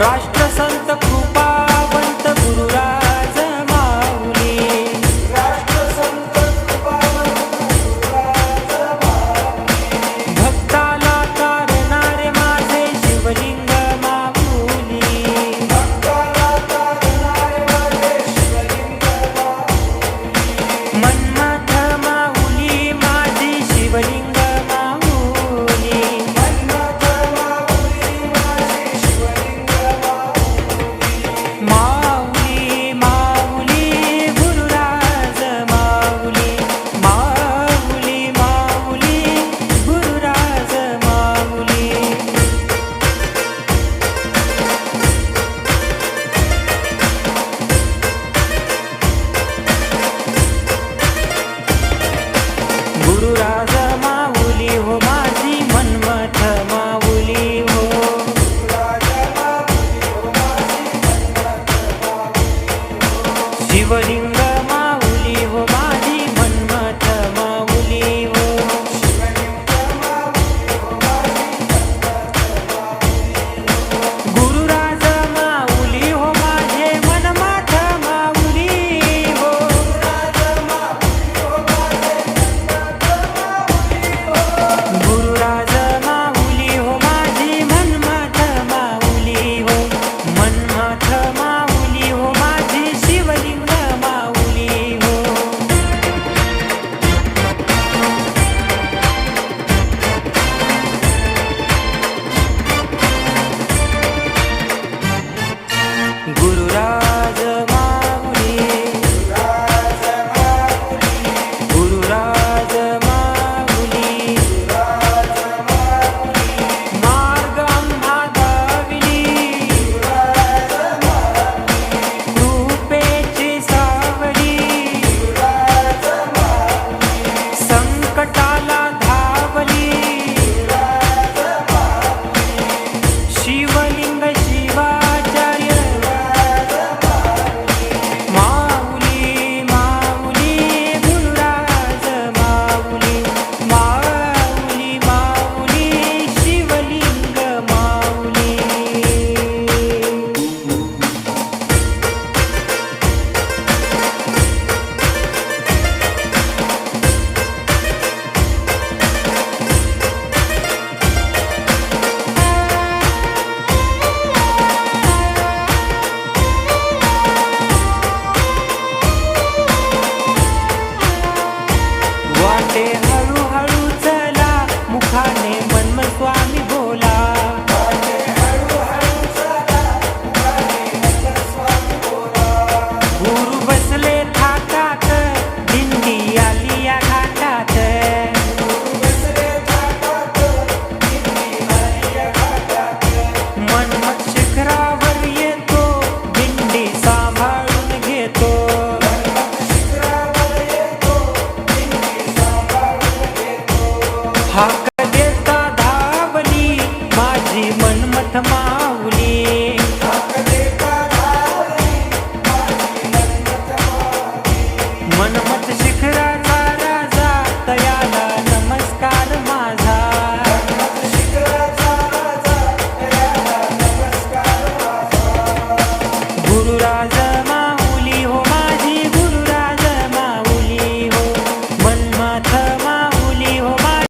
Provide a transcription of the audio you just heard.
राष्ट्रसंत कृपावंत गुरुराज माऊली, राष्ट्रसंत कृपावंत गुरुराज माऊली, भक्ताला तारणारे माझे शिवलिंग माऊली, भक्ताला तारणारे माझे शिवलिंग माऊली, मन्मथ माऊली माझी शिवलिंग माऊली, मन्मथ माऊली माझे शिवलिंग माऊली, माऊली माऊली गुरुराज माऊली, माऊली माऊली गुरुराज माऊली. गुरुराज माऊली हो माझी मन्मथ माऊली हो, राजा माऊली हो माझी मन्मथ माऊली हो, शिवलिंग माऊली हो माझी मन्मथ माऊली हो, शिवलिंग माऊली हो माझी मन्मथ माऊली हो, गुरुराज माऊली हो माझे मन्मथ माऊली हो, राजा माऊली हो माझे मन्मथ माऊली हो, गुरुराज माऊली हो माझी मन्मथ माऊली हो, मन्मथ माऊली हो माझी शिवलिंग माऊली हो. गुरुराज माऊली, राजा माऊली, गुरुराज माऊली, राजा माऊली, मार्ग आम्हा दाविली, राजा माऊली, कृपेची सावली, राजा माऊली, संकटाला धावली, राजा माऊली, शिवलिंग शिवाचार्य राजा माऊली, माऊली, माऊली गुरुराज माऊली, माऊली माऊली शिवलिंग माऊली. वाटे हळूहळू चला, मुखाने मन्मथ स्वामी बोला, वाटे हळूहळू चला, मुखाने मन्मथ स्वामी बोला, गुरु बसले थाटात, दिंडी आली या घाटात, गुरु बसले थाटात, दिंडी आली या घाटात, मन्मथ शिखरावर येतो, दिंडी सांभाळून घेतो, मन्मथ शिखरावर येतो, दिंडी सांभाळून घेतो, हाक